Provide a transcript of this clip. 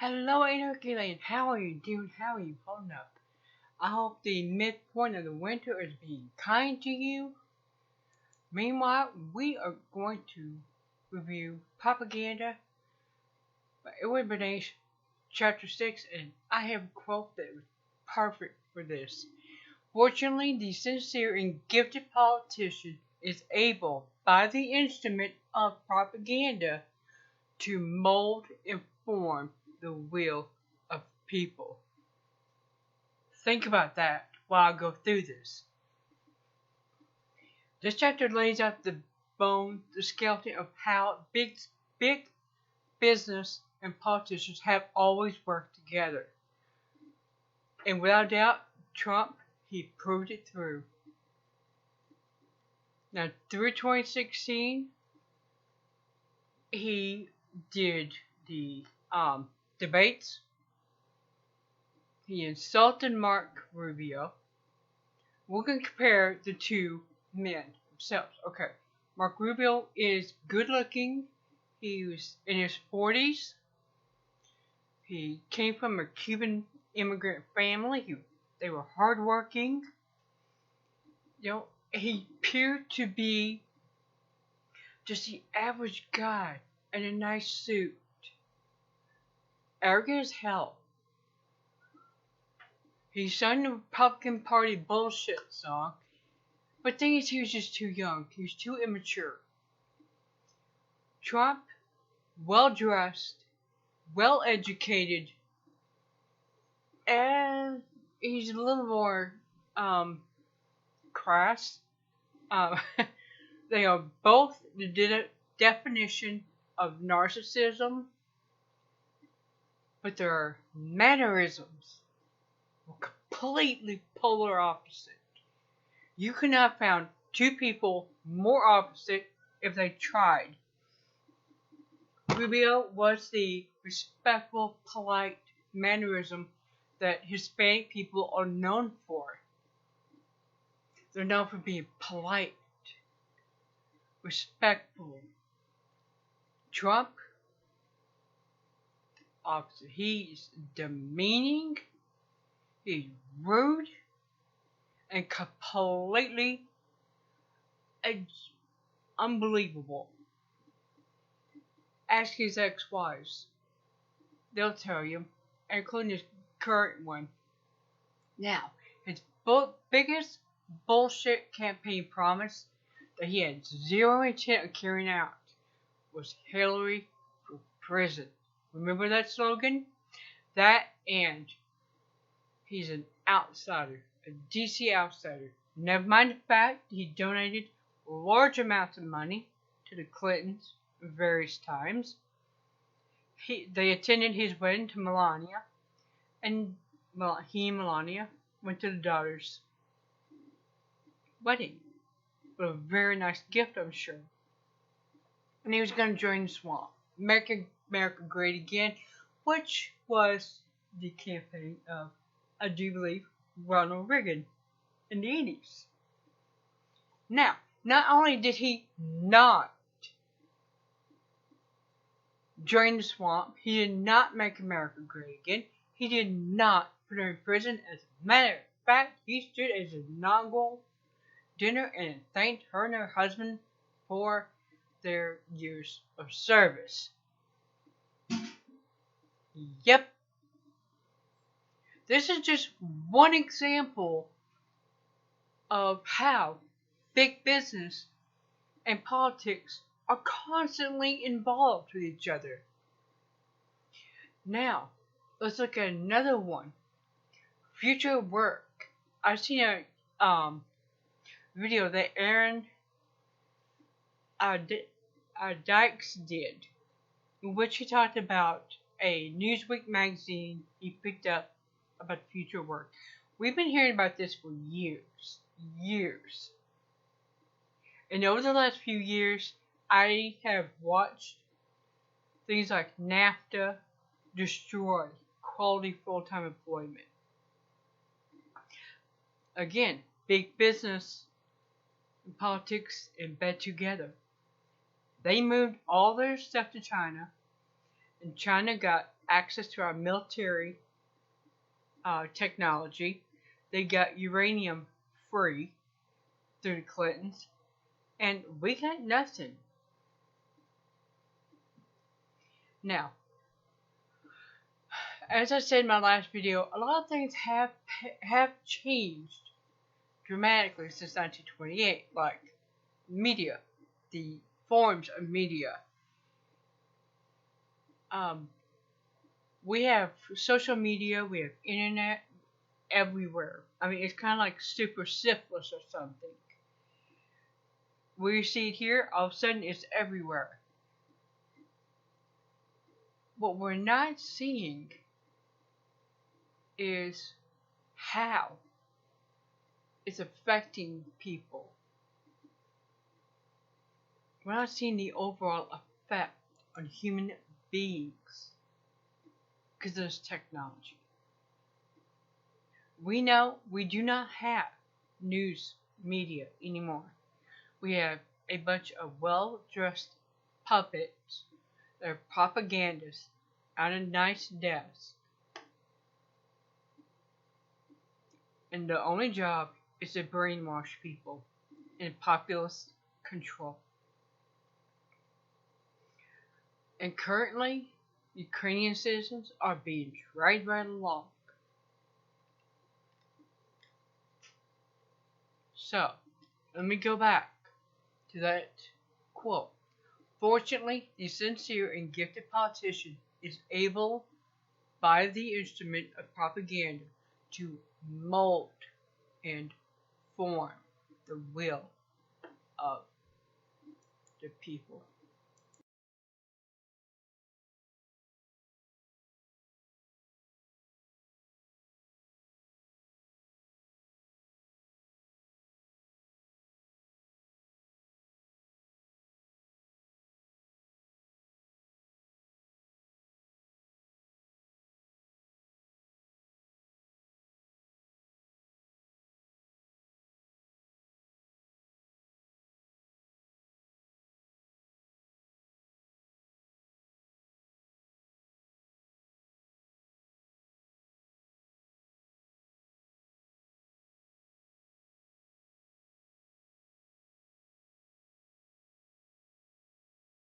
Hello, Inaugural. How are you doing? How are you holding up? I hope the midpoint of the winter is being kind to you. Meanwhile, we are going to review Propaganda by Bernays, Chapter 6, and I have a quote that was perfect for this. Fortunately, the sincere and gifted politician is able, by the instrument of propaganda, to mold and form the will of people. Think about that while I go through this. This chapter lays out the skeleton of how big business and politicians have always worked together. And without doubt, Trump, he proved it through. Now, through 2016, he did the debates. He insulted Marco Rubio. We're going to compare the two men themselves. Okay, Marco Rubio is good looking. He was in his 40s. He came from a Cuban immigrant family. They were hardworking. He appeared to be just the average guy in a nice suit. Arrogant as hell. He sung the Republican Party bullshit song, but the thing is, he was just too young. He was too immature. Trump, well-dressed, well-educated, and he's a little more crass. They are both the definition of narcissism, but their mannerisms were completely polar opposite. You could not have found two people more opposite if they tried. Rubio was the respectful, polite mannerism that Hispanic people are known for. They're known for being polite, respectful. Trump, opposite. He's demeaning, he's rude, and completely unbelievable. Ask his ex-wives. They'll tell you, including his current one. Now, his biggest bullshit campaign promise that he had zero intent of carrying out was Hillary for prison. Remember that slogan? That, and he's an outsider, a DC outsider. Never mind the fact he donated large amounts of money to the Clintons various times. They attended his wedding to Melania, and he and Melania went to the daughter's wedding. But a very nice gift, I'm sure. And he was going to join the swamp. America Great Again, which was the campaign of, I do believe, Ronald Reagan in the 80s. Now, not only did he not join the swamp, he did not make America great again. He did not put her in prison. As a matter of fact, he stood at his inaugural dinner and thanked her and her husband for their years of service. Yep. This is just one example of how big business and politics are constantly involved with each other. Now, let's look at another one. Future work. I've seen a video that Aaron Dykes did, in which he talked about a Newsweek magazine he picked up about future work. We've been hearing about this for years. And over the last few years, I have watched things like NAFTA destroy quality full-time employment. Again, big business and politics embed together. They moved all their stuff to China, and China got access to our military technology. They got uranium free through the Clintons, and we got nothing. Now, as I said in my last video, a lot of things have changed dramatically since 1928, like media, the forms of media. We have social media, we have internet everywhere. I mean, it's kind of like super syphilis or something. Where you see it here, all of a sudden it's everywhere. What we're not seeing is how it's affecting people. We're not seeing the overall effect on human beings because of this technology. We know we do not have news media anymore. We have a bunch of well-dressed puppets that are propagandists at a nice desk. And the only job is to brainwash people in populist control. And currently, Ukrainian citizens are being dragged right along. So, let me go back to that quote. Fortunately, the sincere and gifted politician is able, by the instrument of propaganda, to mold and form the will of the people.